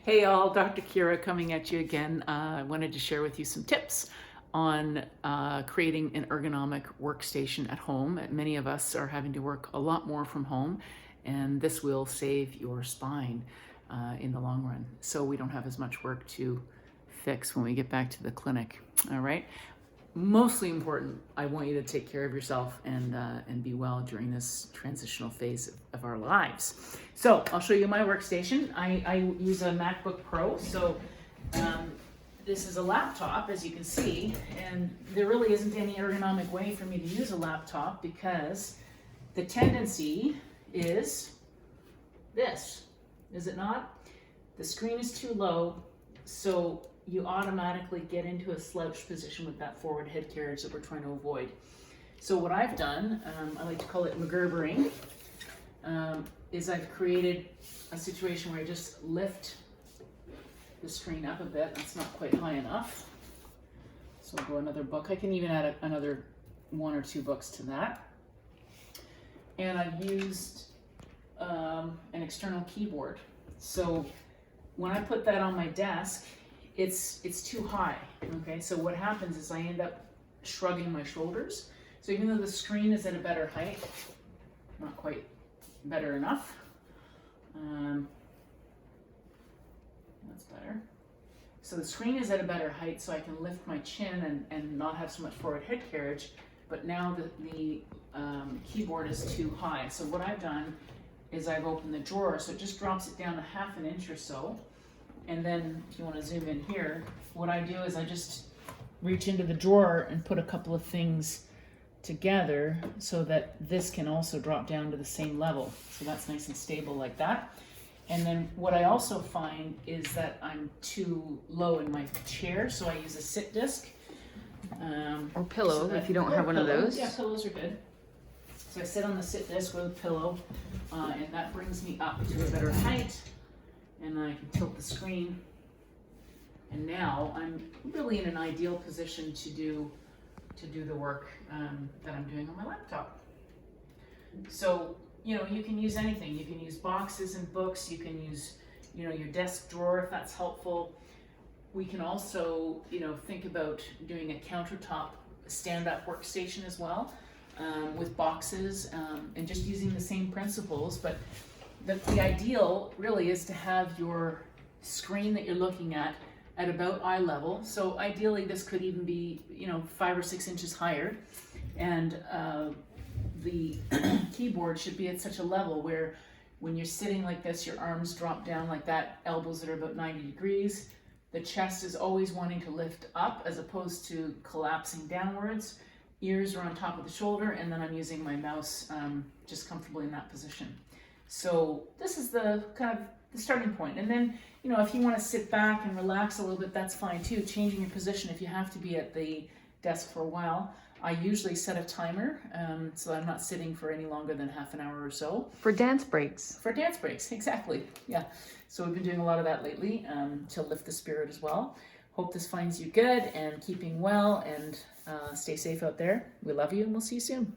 Hey all, Dr. Kyra coming at you again. I wanted to share with you some tips on creating an ergonomic workstation at home. Many of us are having to work a lot more from home, and this will save your spine in the long run. So we don't have as much work to fix when we get back to the clinic. All right. Mostly important, I want you to take care of yourself and be well during this transitional phase of our lives. So I'll show you my workstation. I use a MacBook Pro. So this is a laptop, as you can see, and there really isn't any ergonomic way for me to use a laptop because the tendency is this, is it not? The screen is too low, so you automatically get into a slouch position with that forward head carriage that we're trying to avoid. So what I've done, I like to call it McGerbering, is I've created a situation where I just lift the screen up a bit. That's not quite high enough. So I'll go another book. I can even add another 1 or 2 books to that. And I've used an external keyboard. So when I put that on my desk, it's too high, okay? So what happens is I end up shrugging my shoulders. So even though the screen is at a better height, not quite better enough, that's better. So the screen is at a better height, so I can lift my chin and not have so much forward head carriage, but now the keyboard is too high. So what I've done is I've opened the drawer, so it just drops it down a ½ inch or so. And then if you want to zoom in here, what I do is I just reach into the drawer and put a couple of things together so that this can also drop down to the same level. So that's nice and stable like that. And then what I also find is that I'm too low in my chair, so I use a sit disc. Or pillow, if you don't have one of those. Yeah, pillows are good. So I sit on the sit disc with a pillow, and that brings me up to a better height. And I can tilt the screen, and now I'm really in an ideal position to do the work that I'm doing on my laptop. So you can use anything. You can use boxes and books. You can use your desk drawer if that's helpful. We can also think about doing a countertop stand-up workstation as well, with boxes and just using the same principles, but the ideal really is to have your screen that you're looking at about eye level. So ideally this could even be 5 or 6 inches higher, and the keyboard should be at such a level where when you're sitting like this, your arms drop down like that, elbows are about 90 degrees. The chest is always wanting to lift up as opposed to collapsing downwards. Ears are on top of the shoulder, and then I'm using my mouse just comfortably in that position. So this is the kind of the starting point. And then, if you want to sit back and relax a little bit, that's fine too. Changing your position if you have to be at the desk for a while. I usually set a timer so I'm not sitting for any longer than ½ an hour or so. For dance breaks. For dance breaks, exactly. Yeah. So we've been doing a lot of that lately to lift the spirit as well. Hope this finds you good and keeping well, and stay safe out there. We love you, and we'll see you soon.